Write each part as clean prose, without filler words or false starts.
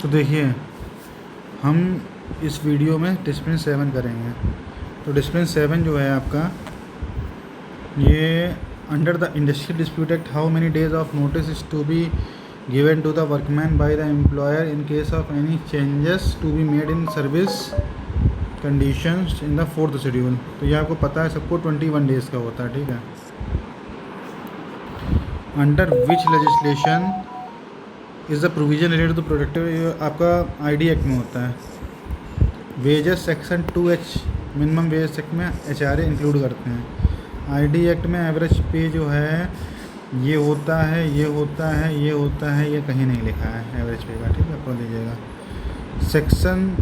तो देखिए, हम इस वीडियो में डिसिप्लिन 7 करेंगे। तो डिसिप्लिन 7 जो है आपका, ये under the industrial dispute act, how many days of notice is to be given to the workman by the employer in case of any changes to be made in service conditions in the 4th schedule. तो ये आपको पता है सबको 21 days का होता है, ठीक है। Under which legislation is the provision related to productive, आपका आईडी एक्ट में होता है। Wages section 2H minimum wage act में HRA इंक्लूड करते हैं। आईडी एक्ट में एवरेज पे जो है ये होता है, ये होता है, ये होता है, ये कहीं नहीं लिखा है एवरेज पे का, ठीक है, पढ़ लीजिएगा। Section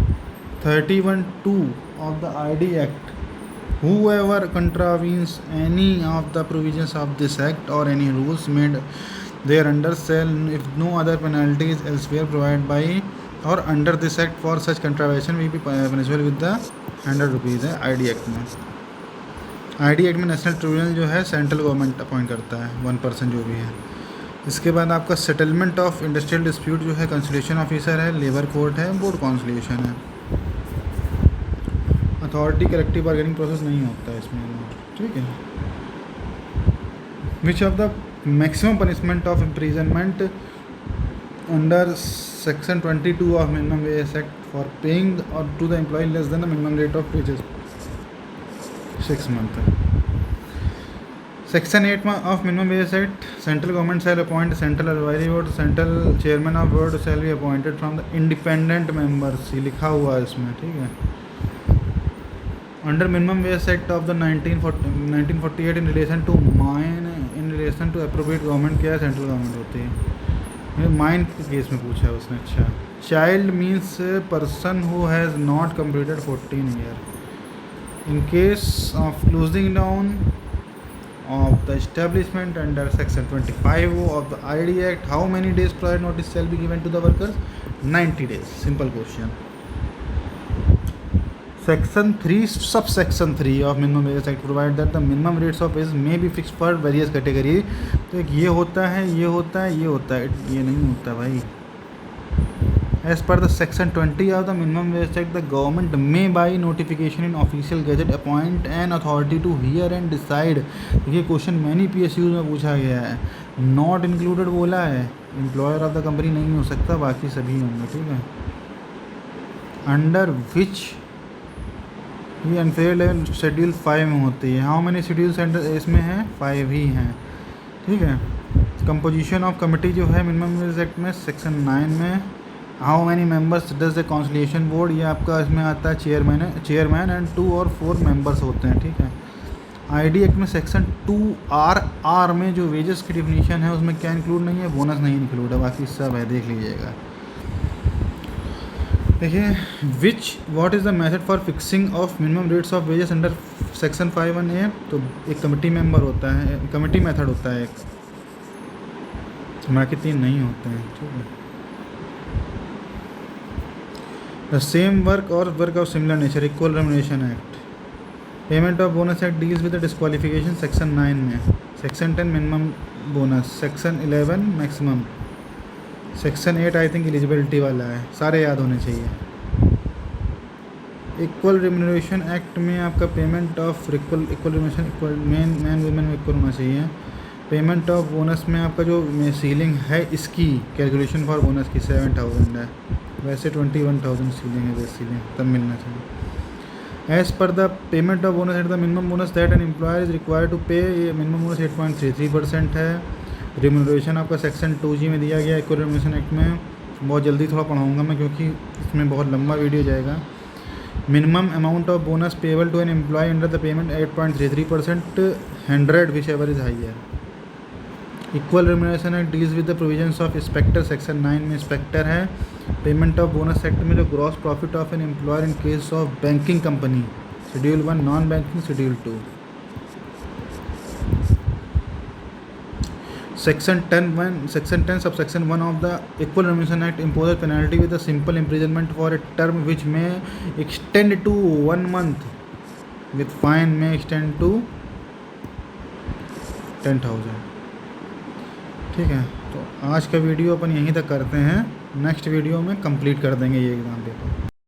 31(2) of the ID act, whoever contravenes any of the provisions of this act or any rules made thereunder shall, if no other penalty is elsewhere provided by or under this act, for such contravention will be punishable with the 100 rupees है ID act में। ID act में national tribunal जो है central government appoint करता है 1% जो भी है। इसके बाद आपका सेटलमेंट ऑफ इंडस्ट्रियल डिस्प्यूट जो है कंसोलिडेशन ऑफिसर है, लेबर कोर्ट है, बोर्ड कॉन्सोलिडेशन है। अथॉरिटी कलेक्टिव बार्गेनिंग प्रोसेस नहीं होता है इसमें, ठीक है। Which of the maximum punishment of imprisonment under section 22 of minimum wage act for paying और to the employ less than the minimum rate of wages 6 month. Section 8 of minimum wage act, central government shall appoint central advisory board, central chairman of board shall be appointed from the independent members, ये लिखा हुआ है इसमें, ठीक है। Under minimum wage act of the 1948 in relation to appropriate government, क्या central government होती है, माइन के केस में पूछा है उसने। अच्छा, child means person who has not completed 14 year. In case of closing down of the establishment under section 25 of the ID act, how many days prior notice shall be given to the workers? 90 days. Simple question. Section 3 subsection 3 of minimum wage act provide that the minimum rates of wage may be fixed for various category। तो एक ये होता है, ये होता है, ये होता है, ये नहीं होता भाई। As per the section 20 of the minimum wage act, the government may by notification in official gazette appoint an authority to hear and decide। ये क्वेश्चन मैनी PSU में पूछा गया है, नॉट इंक्लूडेड बोला है, एम्प्लॉयर ऑफ द कंपनी नहीं हो सकता, बाकी सभी होंगे, ठीक है। अंडर विच, ये अनफेयर लेवल शेड्यूल 5 में होती है। हाउ मैनी शेड्यूल सेंटर इसमें है? 5 ही हैं, ठीक है। कंपोजिशन ऑफ कमेटी जो है मिनिमम वेज एक्ट में सेक्शन 9 में, how many members does the consolidation board, ये आपका इसमें आता है चेयरमैन एंड 2 और 4 मेंबर्स होते हैं, ठीक है। आईडी एक्ट में सेक्शन 2R में जो वेजेस की डिफिनीशन है उसमें क्या इंक्लूड नहीं है? बोनस नहीं इंक्लूड है, बाकी सब है, देख लीजिएगा। देखिए, what is the method for fixing of minimum rates of wages under section 5(1)(a)। तो एक कमेटी मेंबर होता है, कमेटी मेथड होता है एक, बाकी 3 नहीं होते हैं, ठीक है। द सेम वर्क और work of similar nature, equal remuneration act. Payment of bonus act deals with the disqualification section 9 में। Section 10 minimum bonus, section 11 maximum, section 8 I think eligibility वाला है, सारे याद होने चाहिए। इक्वल रिम्यूनरेशन एक्ट में आपका payment of equal remuneration equal man women में इक्वल होना चाहिए। पेमेंट ऑफ बोनस में आपका जो सीलिंग है इसकी कैलकुलेशन फॉर बोनस की 7,000 है, वैसे 21,000 सीलिंग है, बेस सीलिंग तब मिलना चाहिए। As per the payment of bonus at the minimum bonus that an employer is required to pay, ये मिनिमम बोनस 8.33% है। रिम्यूनरेशन आपका सेक्शन 2G में दिया गया इक्वल रिम्यूनरेशन एक्ट में, बहुत जल्दी थोड़ा पढ़ाऊँगा मैं क्योंकि इसमें बहुत लंबा वीडियो जाएगा। Minimum amount of bonus payable to an employee under the payment 8.33%, 100 whichever is higher. Equal remuneration act deals with the provisions of inspector, section 9 में इंस्पेक्टर है। पेमेंट ऑफ बोनस एक्ट में जो gross profit of an employer in case of banking company, schedule 1, non banking schedule 2। Section 10 subsection 1 of the Equal Remuneration Act imposes penalty with a simple imprisonment for a term which may extend to 1 month with fine may extend to 10,000। ठीक है, तो आज का video अपन यहीं तक करते हैं। Next video में कंप्लीट कर देंगे ये एग्ज़ाम पेपर।